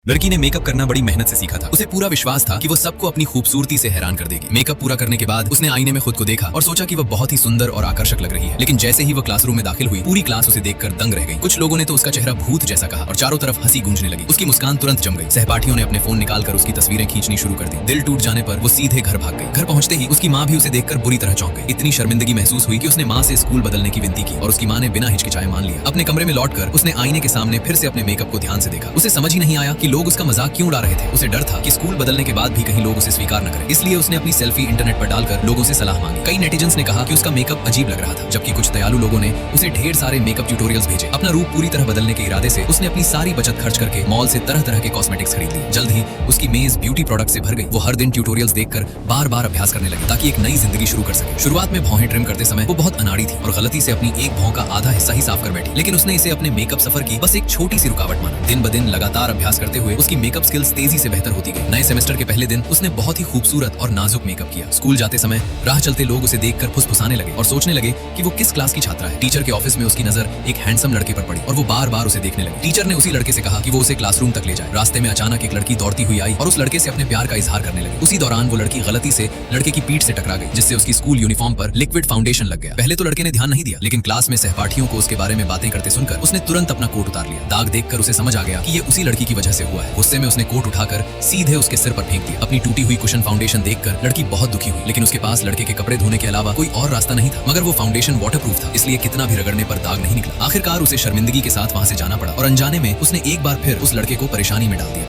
लड़की ने मेकअप करना बड़ी मेहनत से सीखा था। उसे पूरा विश्वास था कि वो सबको अपनी खूबसूरती से हैरान कर देगी। मेकअप पूरा करने के बाद उसने आईने में खुद को देखा और सोचा कि वह बहुत ही सुंदर और आकर्षक लग रही है। लेकिन जैसे ही वह क्लासरूम में दाखिल हुई, पूरी क्लास उसे देखकर दंग रह गई। कुछ लोगों ने तो उसका चेहरा भूत जैसा कहा और चारों तरफ हंसी गूंजने लगी। उसकी मुस्कान तुरंत जम गई। सहपाठियों ने अपने फोन निकालकर उसकी तस्वीरें खींचनी शुरू कर दी। दिल टूट जाने पर वो सीधे घर भाग गई। घर पहुंचते ही उसकी माँ भी उसे देखकर बुरी तरह चौंक गई। इतनी शर्मिंदगी महसूस हुई कि उसने माँ से स्कूल बदलने की विनती की और उसकी माँ ने बिना हिचकिचाए मान लिया। अपने कमरे में लौटकर उसने आईने के सामने फिर से अपने मेकअप को ध्यान से देखा। उसे समझ ही नहीं आया कि लोग उसका मजाक क्यों उड़ा रहे थे। उसे डर था कि स्कूल बदलने के बाद भी कहीं लोग उसे स्वीकार न करें, इसलिए उसने अपनी सेल्फी इंटरनेट पर डालकर लोगों से सलाह मांगी। कई नेटिजन्स ने कहा कि उसका मेकअप अजीब लग रहा था, जबकि कुछ दयालु लोगों ने उसे ढेर सारे मेकअप ट्यूटोरियल्स भेजे। अपना रूप पूरी तरह बदलने के इरादे से उसने अपनी सारी बचत खर्च करके मॉल से तरह तरह के कॉस्मेटिक्स खरीद ली। जल्द ही उसकी मेज ब्यूटी प्रोडक्ट से भर गई। वो हर दिन ट्यूटोरियल्स देखकर बार बार अभ्यास करने लगी ताकि एक नई जिंदगी शुरू कर सके। शुरुआत में भौहें ट्रिम करते समय वो बहुत अनाड़ी थी और गलती से अपनी एक भौं का आधा हिस्सा ही साफ कर बैठी, लेकिन उसने इसे अपने मेकअप सफर की बस एक छोटी सी रुकावट माना। दिन ब दिन लगातार अभ्यास करते हुए उसकी मेकअप स्किल्स तेजी से बेहतर होती गई। नए सेमेस्टर के पहले दिन उसने बहुत ही खूबसूरत और नाजुक मेकअप किया। स्कूल जाते समय राह चलते लोग उसे देखकर फुसफुसाने लगे और सोचने लगे कि वो किस क्लास की छात्रा है। टीचर के ऑफिस में उसकी नजर एक हैंडसम लड़के पर पड़ी और वो बार बार उसे देखने लगी। टीचर ने उसी लड़के से कहा कि वो उसे क्लासरूम तक ले जाए। रास्ते में अचानक एक लड़की दौड़ती हुई आई और उस लड़के से अपने प्यार का इजहार करने लगी। उसी दौरान वो लड़की गलती से लड़के की पीठ से टकरा गई, जिससे उसकी स्कूल यूनिफॉर्म पर लिक्विड फाउंडेशन लग गया। पहले तो लड़के ने ध्यान नहीं दिया, लेकिन क्लास में सहपाठियों को उसके बारे में बातें करते सुनकर उसने तुरंत अपना कोट उतार लिया। दाग देखकर उसे समझ आ गया कि ये उसी लड़की की वजह से हुआ है। गुस्से में उसने कोट उठाकर सीधे उसके सिर पर फेंक दिया। अपनी टूटी हुई कुशन फाउंडेशन देखकर लड़की बहुत दुखी हुई, लेकिन उसके पास लड़के के कपड़े धोने के अलावा कोई और रास्ता नहीं था। मगर वो फाउंडेशन वाटरप्रूफ था, इसलिए कितना भी रगड़ने पर दाग नहीं निकला। आखिरकार उसे शर्मिंदगी के साथ वहां से जाना पड़ा और अनजाने में उसने एक बार फिर उस लड़के को परेशानी में डाल दिया।